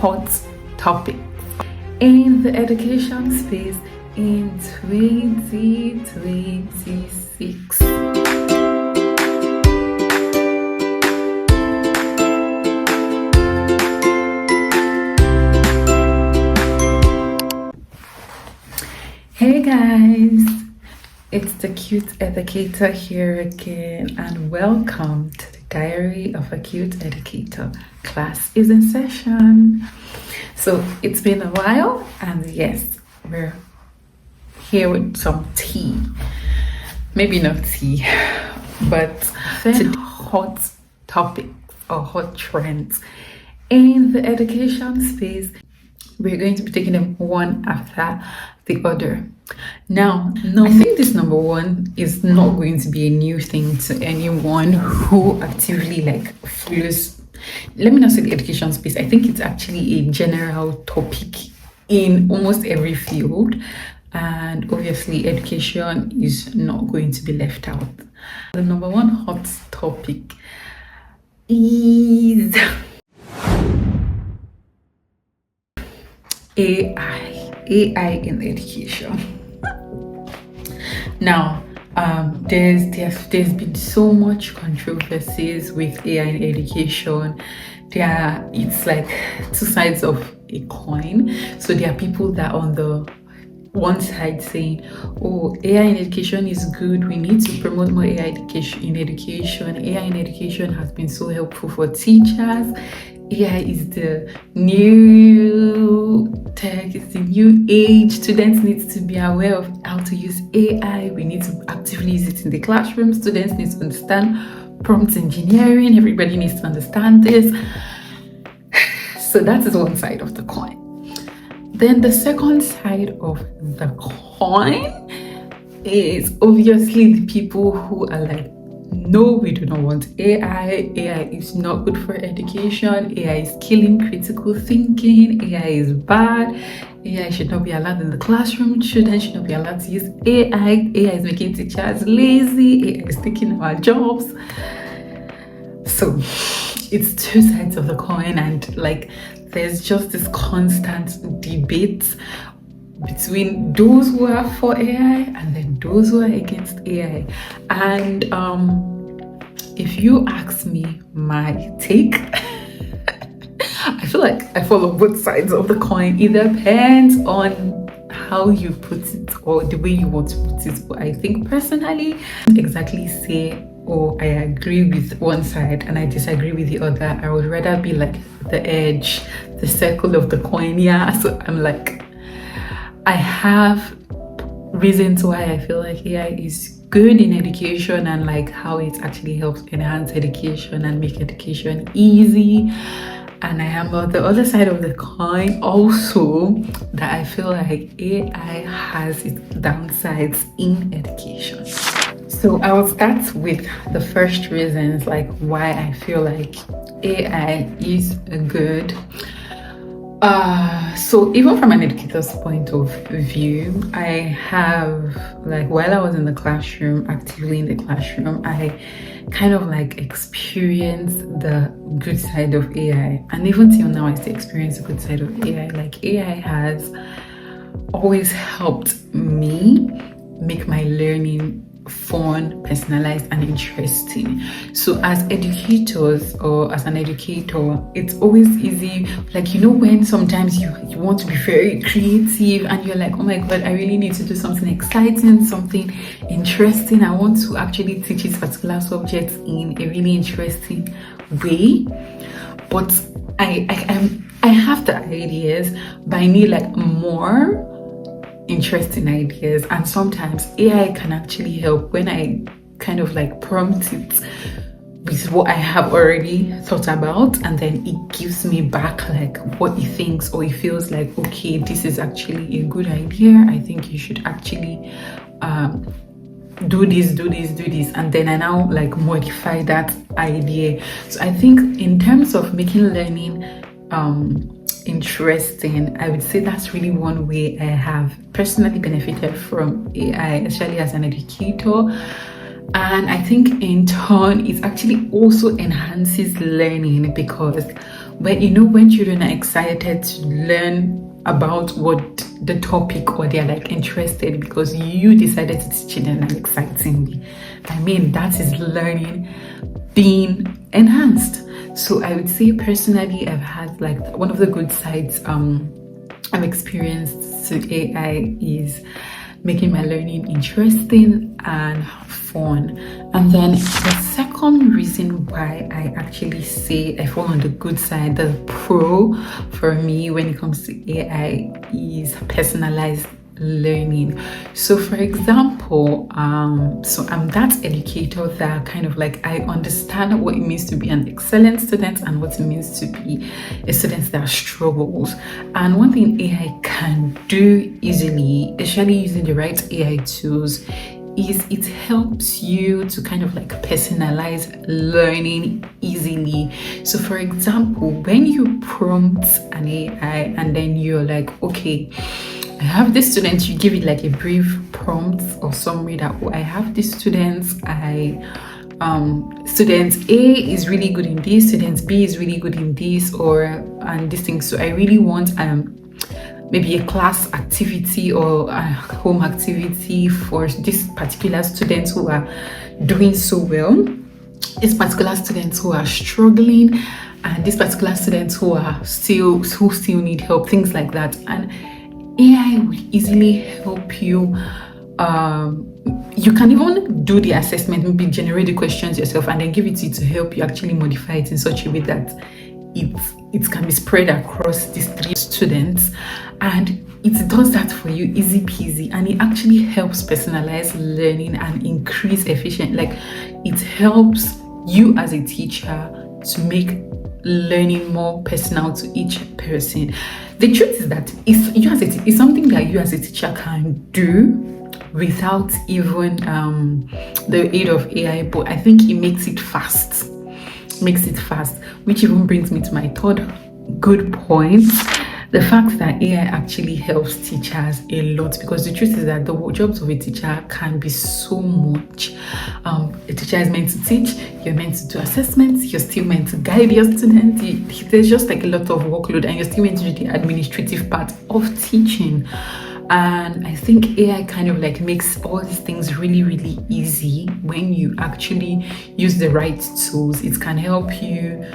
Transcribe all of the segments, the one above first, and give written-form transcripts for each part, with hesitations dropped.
hot topic in the education space in 2026. Hey guys, it's the cute educator here again, and welcome to the Diary of a Cute Educator. Class is in session. So it's been a while, and yes, we're here with some tea. Maybe not tea, but hot topics or hot trends in the education space. We're going to be taking them one after the other. Now, I think this number one is not going to be a new thing to anyone who actively follows, let me not say the education space. I think it's actually a general topic in almost every field, and obviously education is not going to be left out. The number one hot topic is AI in education. Now, there's been so much controversies with AI in education. It's like two sides of a coin. So there are people that on the one side saying, oh, AI in education is good, we need to promote more AI in education. AI in education has been so helpful for teachers. AI is the new tech, it's the new age. Students need to be aware of how to use AI. We need to actively use it in the classroom. Students need to understand prompt engineering. Everybody needs to understand this. So that is one side of the coin. Then the second side of the coin is obviously the people who are like, no, we do not want AI. AI is not good for education. AI is killing critical thinking. AI is bad. AI should not be allowed in the classroom. Students should not be allowed to use AI. AI is making teachers lazy. AI is taking our jobs. So it's two sides of the coin, and there's just this constant debate between those who are for AI and then those who are against AI. And if you ask me my take, I feel like I follow both sides of the coin. It depends on how you put it or the way you want to put it. But I think personally, exactly say, oh, I agree with one side and I disagree with the other. I would rather be like the edge, the circle of the coin. Yeah, so I'm like, I have reasons why I feel like AI is good in education and how it actually helps enhance education and make education easy. And I am on the other side of the coin also that I feel like AI has its downsides in education. So I will start with the first reasons why I feel like AI is good. So even from an educator's point of view, I have while I was in the classroom, actively in the classroom, I kind of experienced the good side of AI. And even till now, I still experience the good side of AI. AI has always helped me make my learning fun, personalized, and interesting. So as educators or as an educator, it's always easy, when sometimes you want to be very creative and you're like, oh my god, I really need to do something exciting, something interesting. I want to actually teach this particular subject in a really interesting way, but I have the ideas, but I need more interesting ideas. And sometimes AI can actually help when I kind of prompt it with what I have already thought about, and then it gives me back what it thinks, or it feels like, okay, this is actually a good idea. I think you should actually do this, and then I now modify that idea. So I think in terms of making learning interesting, I would say that's really one way I have personally benefited from AI, especially as an educator. And I think in turn it actually also enhances learning, because when children are excited to learn about what the topic, or they're like interested because you decided to teach them an exciting way, I mean, that is learning being enhanced. So I would say personally, I've had like one of the good sides I've experienced to AI is making my learning interesting and fun. And then the second reason why I actually say I fall on the good side, the pro for me when it comes to AI, is personalized learning. So for example, so I'm that educator that kind of like, I understand what it means to be an excellent student and what it means to be a student that struggles. And one thing AI can do easily, especially using the right AI tools, is it helps you to kind of like personalize learning easily. So for example, when you prompt an AI and then you're like, okay, I have this student, you give it like a brief prompt or summary that, oh, I have this student, student A is really good in this, student B is really good in this, and this thing. So I really want maybe a class activity or a home activity for this particular students who are doing so well, this particular students who are struggling, and this particular students who still need help, things like that. And AI will easily help you. You can even do the assessment, maybe generate the questions yourself and then give it to you to help you actually modify it in such a way that it can be spread across these 3 students, and it does that for you easy peasy. And it actually helps personalize learning and increase efficiency. Like, it helps you as a teacher to make learning more personal to each person. The truth is that it's something that you as a teacher can do without even the aid of AI, but I think it makes it fast, which even brings me to my third good point, the fact that AI actually helps teachers a lot, because the truth is that the jobs of a teacher can be so much. A teacher is meant to teach, you're meant to do assessments, you're still meant to guide your students. There's just like a lot of workload, and you're still meant to do the administrative part of teaching. And I think AI kind of like makes all these things really, really easy when you actually use the right tools. It can help you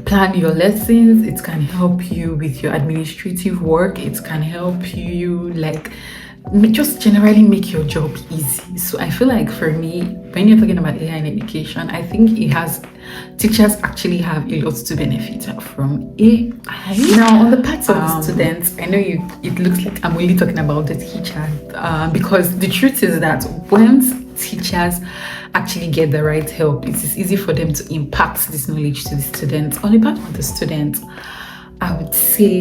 plan your lessons, it can help you with your administrative work, it can help you like just generally make your job easy. So I feel like for me, when you're talking about AI in education, I think teachers actually have a lot to benefit from AI. Now, on the parts of the students, I know it looks like I'm only talking about the teacher, because the truth is that once teachers actually get the right help, it is easy for them to impact this knowledge to the students. On the part of the students, I would say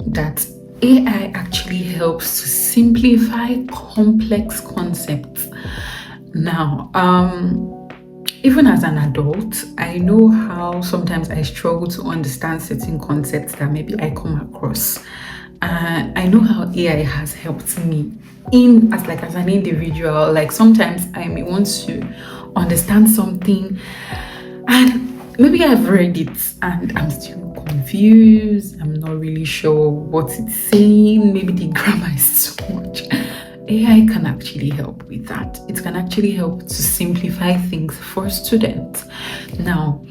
that AI actually helps to simplify complex concepts. Now, even as an adult, I know how sometimes I struggle to understand certain concepts that maybe I come across. I know how AI has helped me as an individual. Like, sometimes I may want to understand something and maybe I've read it and I'm still confused. I'm not really sure what it's saying. Maybe the grammar is too much. AI can actually help with that. It can actually help to simplify things for students. Now,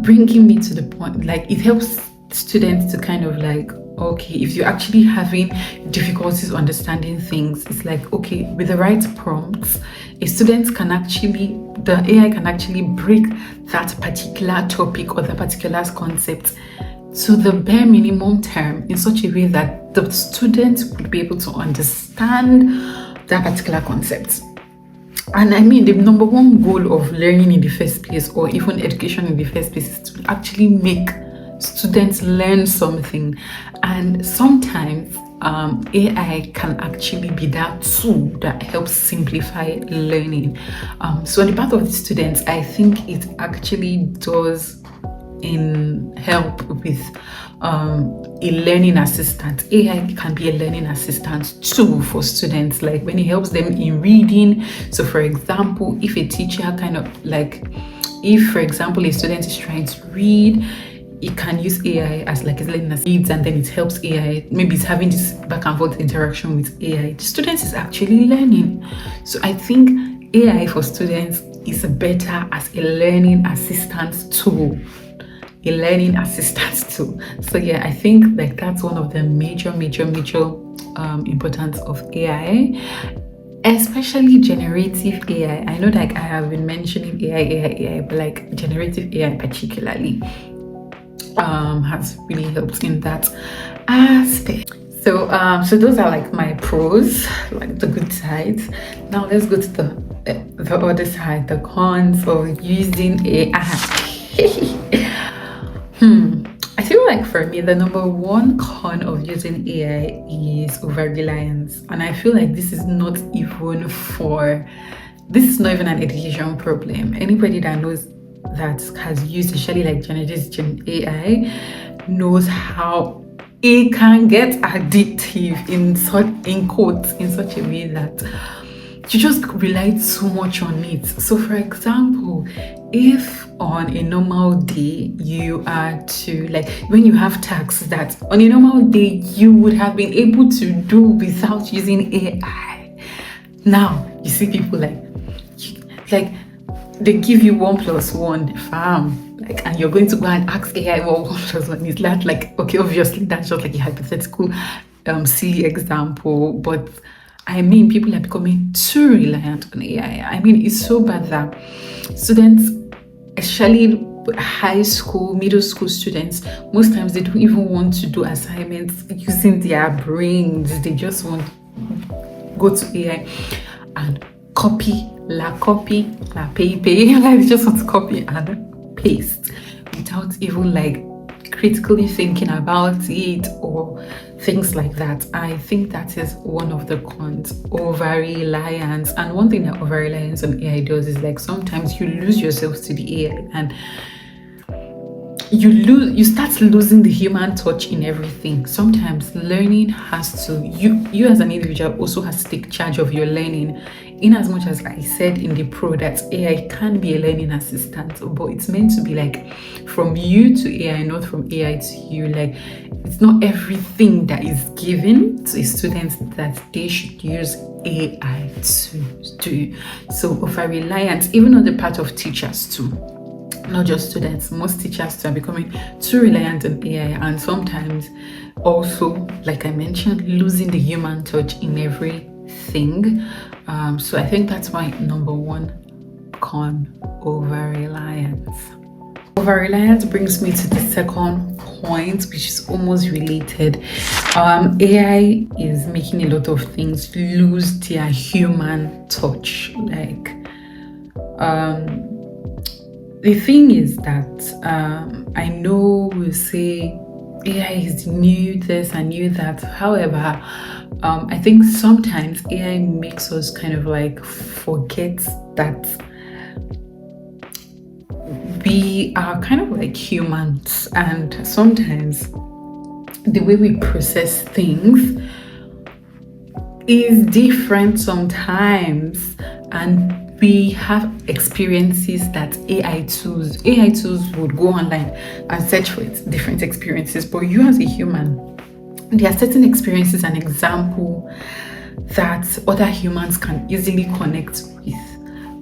bringing me to the point, like, it helps students to kind of like, okay, if you're actually having difficulties understanding things, it's like, okay, with the right prompts, the AI can actually break that particular topic or the particular concept to the bare minimum term in such a way that the student would be able to understand that particular concept. And I mean, the number one goal of learning in the first place, or even education in the first place, is to actually make students learn something. And sometimes AI can actually be that tool that helps simplify learning. So on the part of the students, I think it actually does help with a learning assistant. AI can be a learning assistant too for students, like when it helps them in reading. So for example, if a teacher if for example a student is trying to read, it can use AI as like a learning as aids, and then it helps AI. Maybe it's having this back and forth interaction with AI. The students is actually learning. So I think AI for students is better as a learning assistance tool. A learning assistance tool. So yeah, I think like that's one of the major importance of AI, especially generative AI. I know like I have been mentioning AI, but like generative AI particularly has really helped in that aspect. So those are like my pros, like the good sides. Now let's go to the other side, the cons of using AI. I feel like for me, the number one con of using AI is over-reliance. And I feel like this is not even an education problem. Anybody that knows that has used especially like generative AI knows how it can get addictive in such a way that you just rely too much on it. So for example, if on a normal day you are to like when you have tasks that on a normal day you would have been able to do without using AI, now you see people like they give you 1 + 1 fam, like, and you're going to go and ask AI what 1 + 1 is. That like, okay, obviously that's just like a hypothetical silly example, but I mean, people are becoming too reliant on AI. I mean, it's so bad that students, especially high school, middle school students, most times they don't even want to do assignments using their brains. They just want to go to AI and copy, paste. Like, they just want to copy and paste without even like critically thinking about it or things like that. I think that is one of the cons, over-reliance. And one thing that over-reliance on AI does is like sometimes you lose yourself to the AI and you start losing the human touch in everything. Sometimes learning has to, you as an individual also has to take charge of your learning. In as much as I said in the pro that AI can be a learning assistant, but it's meant to be like from you to AI, not from AI to you. Like, it's not everything that is given to students that they should use AI to do. So over-reliance, even on the part of teachers too, not just students. Most teachers are becoming too reliant on AI, and sometimes also, like I mentioned, losing the human touch in everything. So I think that's my number one con, over-reliance. Over-reliance brings me to the second point, which is almost related. AI is making a lot of things lose their human touch. Like, the thing is that I know we say AI is new this and new that. However, I think sometimes AI makes us kind of like forget that we are kind of like humans, and sometimes the way we process things is different sometimes, and we have experiences that AI tools would go online and search for different experiences, but you as a human, there are certain experiences and example that other humans can easily connect with.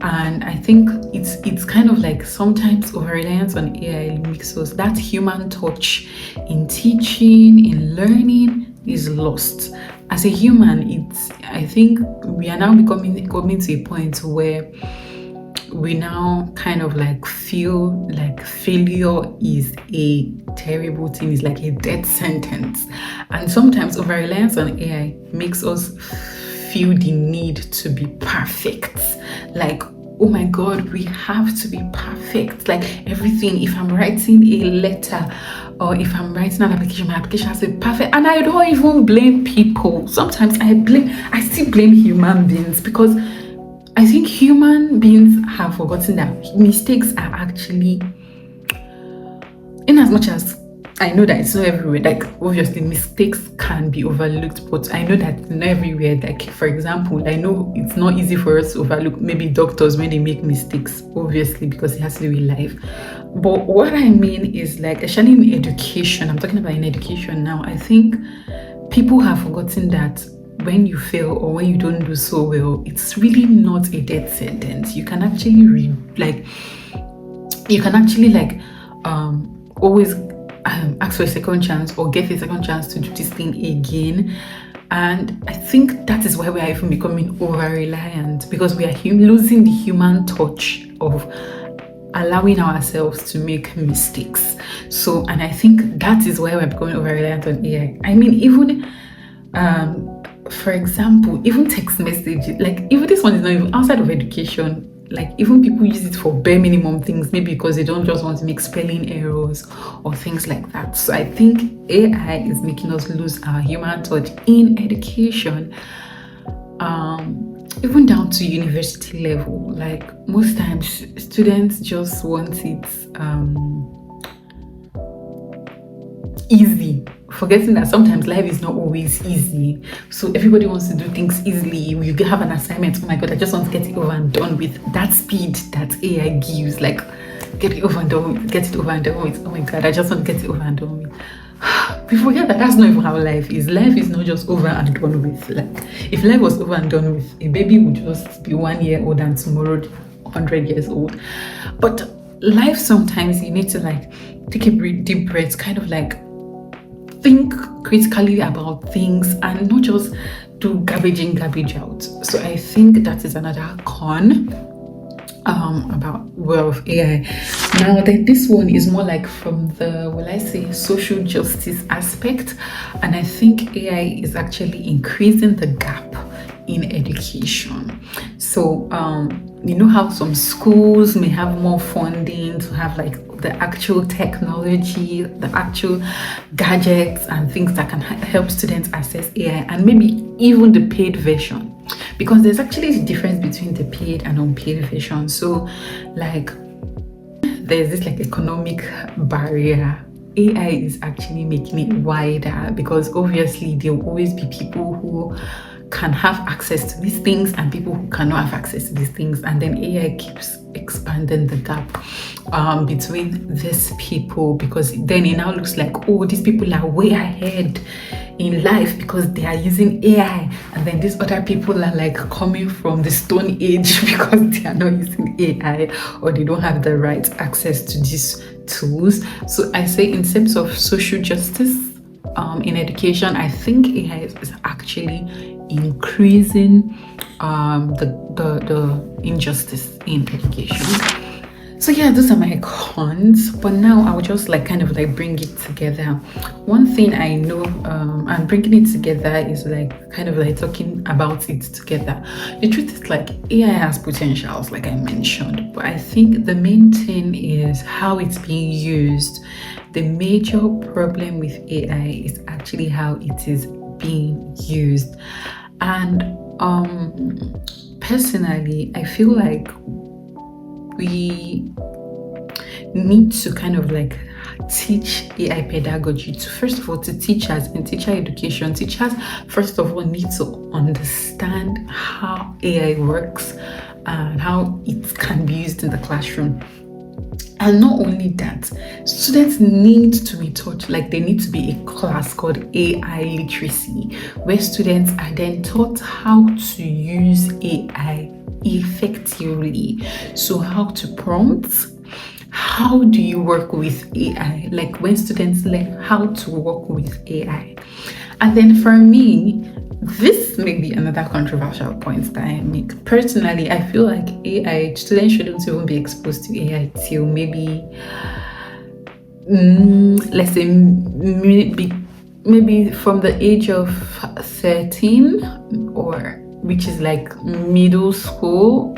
And I think it's kind of like sometimes over-reliance on AI makes us, that human touch in teaching, in learning is lost. As a human, I think we are now coming to a point where we now kind of like feel like failure is a terrible thing, it's like a death sentence. And sometimes over-reliance on AI makes us feel the need to be perfect. Like, oh my God, we have to be perfect. Like everything, if I'm writing a letter or if I'm writing an application, my application has to be perfect. And I don't even blame people. Sometimes I still blame human beings, because I think human beings have forgotten that mistakes are actually, in as much as I know that it's not everywhere, like obviously mistakes can be overlooked, but I know that it's not everywhere. Like, for example, I know it's not easy for us to overlook maybe doctors when they make mistakes, obviously, because it has to do with life. But what I mean is like, especially in education, I'm talking about in education now, I think people have forgotten that when you fail or when you don't do so well, it's really not a death sentence. You can actually always ask for a second chance or get a second chance to do this thing again. And I think that is why we are even becoming over-reliant, because we are losing the human touch of allowing ourselves to make mistakes. So, and I think that is why we're becoming over-reliant on AI. I mean, even for example, even text message, like even this one is not even outside of education. Like even people use it for bare minimum things, maybe because they don't just want to make spelling errors or things like that. So I think AI is making us lose our human touch in education. Even down to university level, like most times students just want it easy, forgetting that sometimes life is not always easy. So everybody wants to do things easily. You have an assignment, oh my god, I just want to get it over and done with. That speed that AI gives, like get it over and done with, get it over and done with. Oh my god, I just want to get it over and done with. We forget that that's not even how life is. Life is not just over and done with. Like if life was over and done with, a baby would just be 1 year old and tomorrow 100 years old. But life, sometimes you need to like take a deep breath, kind of like think critically about things and not just do garbage in, garbage out. So I think that is another con about of AI. Now then, this one is more like from the, will I say, social justice aspect, and I think AI is actually increasing the gap in education. So you know how some schools may have more funding to have like the actual technology, the actual gadgets and things that can help students access AI, and maybe even the paid version, because there's actually a difference between the paid and unpaid version. So like there's this like economic barrier. AI is actually making it wider, because obviously there will always be people who can have access to these things and people who cannot have access to these things, and then AI keeps expanding the gap between these people, because then it now looks like, oh, these people are way ahead in life because they are using AI, and then these other people are like coming from the stone age because they are not using AI or they don't have the right access to these tools. So I say in terms of social justice in education, I think AI is actually increasing the injustice in education. So yeah, those are my cons, but now I'll just like kind of like bring it together. One thing I know, and bringing it together is like kind of like talking about it together. The truth is like AI has potentials, like I mentioned, but I think the main thing is how it's being used. The major problem with AI is actually how it is being used. And personally, I feel like we need to kind of like teach AI pedagogy to, first of all, to teachers in teacher education. Teachers, first of all, need to understand how AI works and how it can be used in the classroom. And not only that, students need to be taught, like there needs to be a class called AI literacy, where students are then taught how to use AI effectively. So how to prompt, how do you work with AI? Like when students learn how to work with AI. And then for me, this may be another controversial point that I make. Personally, I feel like AI, students shouldn't even be exposed to AI till maybe, let's say, maybe from the age of 13, or which is like middle school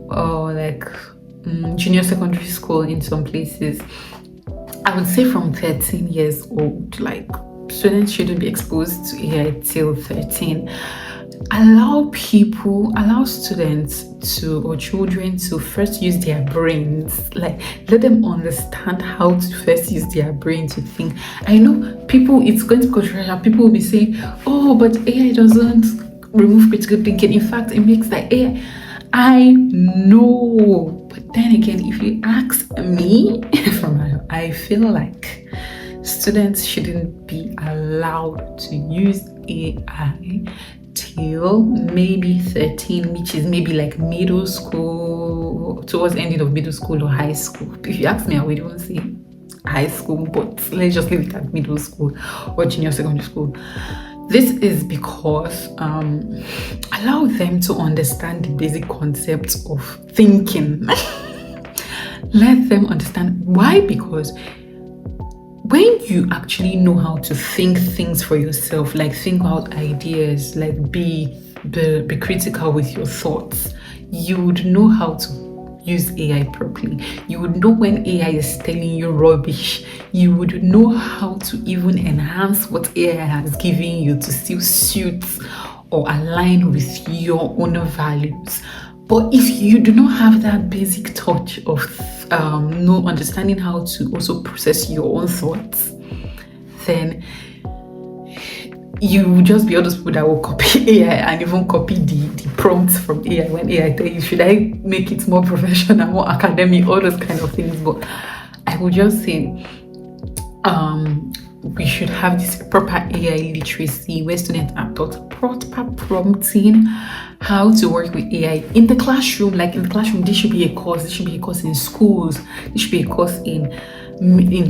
or like junior secondary school in some places. I would say from 13 years old, like students shouldn't be exposed to AI till 13. Allow students to, or children to first use their brains. Like let them understand how to first use their brain to think. I know people, it's going to be controversial. People will be saying, oh, but AI doesn't remove critical thinking. In fact, it makes the AI. I know, but But then again, if you ask me, I feel like students shouldn't be allowed to use AI till maybe 13, which is maybe like middle school, towards the ending of middle school or high school. If you ask me, I would even say high school, but let's just leave it at middle school or junior secondary school. This is because allow them to understand the basic concepts of thinking. Let them understand why, because when you actually know how to think things for yourself, like think out ideas, like be critical with your thoughts, you would know how to use AI properly. You would know when AI is telling you rubbish. You would know how to even enhance what AI has given you to still suit or align with your own values. But if you do not have that basic touch of no understanding how to also process your own thoughts, then you will just be all those people that will copy AI and even copy the prompts from AI when AI tell you, should I make it more professional, more academic, all those kind of things. But I would just say we should have this proper AI literacy where students are taught proper prompting, how to work with AI in the classroom. Like in the classroom, this should be a course. This should be a course in schools. This should be a course in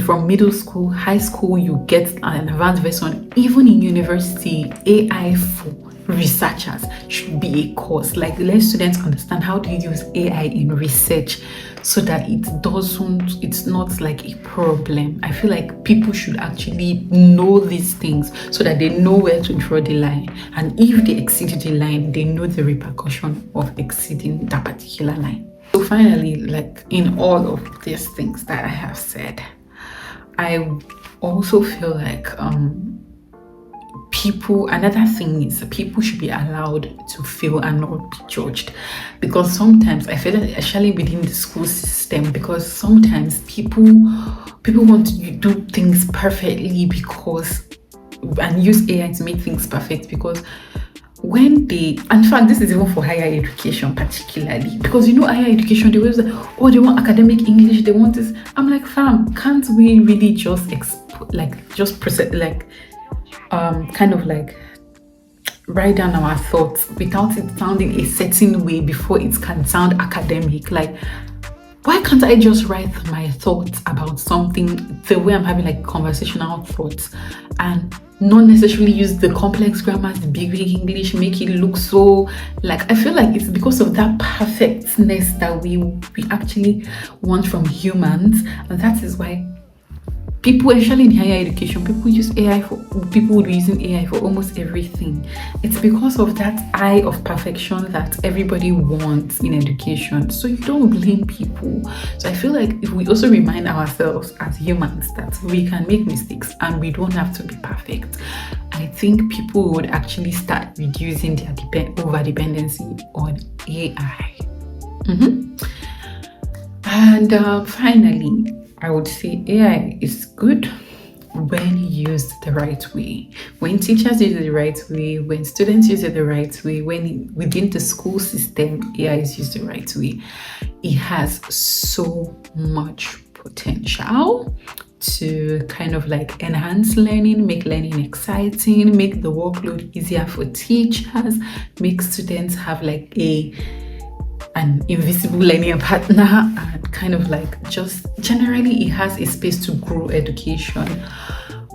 from middle school, high school. You get an advanced version. Even in university, AI for researchers should be a course. Like let students understand how to use AI in research so that it's not like a problem. I feel like people should actually know these things so that they know where to draw the line, and if they exceed the line, they know the repercussion of exceeding that particular line. So finally, like in all of these things that I have said, I also feel like another thing is people should be allowed to fail and not be judged, because sometimes I feel that, especially within the school system, because sometimes people want to do things perfectly and use AI to make things perfect, because when in fact, this is even for higher education particularly, because higher education, they always like, oh, they want academic English, they want this. I'm like, fam, can't we really just process, kind of like write down our thoughts without it sounding a certain way before it can sound academic? Like, why can't I just write my thoughts about something the way I'm having like conversational thoughts, and not necessarily use the complex grammars, the big English, make it look so like, I feel like it's because of that perfectness that we actually want from humans, and that is why people, especially in higher education, people would be using AI for almost everything. It's because of that eye of perfection that everybody wants in education. So you don't blame people. So I feel like if we also remind ourselves as humans that we can make mistakes and we don't have to be perfect, I think people would actually start reducing their over-dependency on AI. And finally, I would say AI is good when used the right way. When teachers use it the right way, when students use it the right way, when within the school system AI is used the right way, it has so much potential to kind of like enhance learning, make learning exciting, make the workload easier for teachers, make students have like an invisible learning partner, and kind of like just generally it has a space to grow education.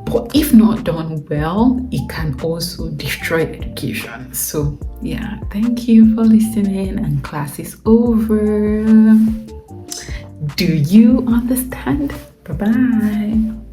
But if not done well, it can also destroy education. So yeah, thank you for listening, and class is over. Do you understand? Bye bye.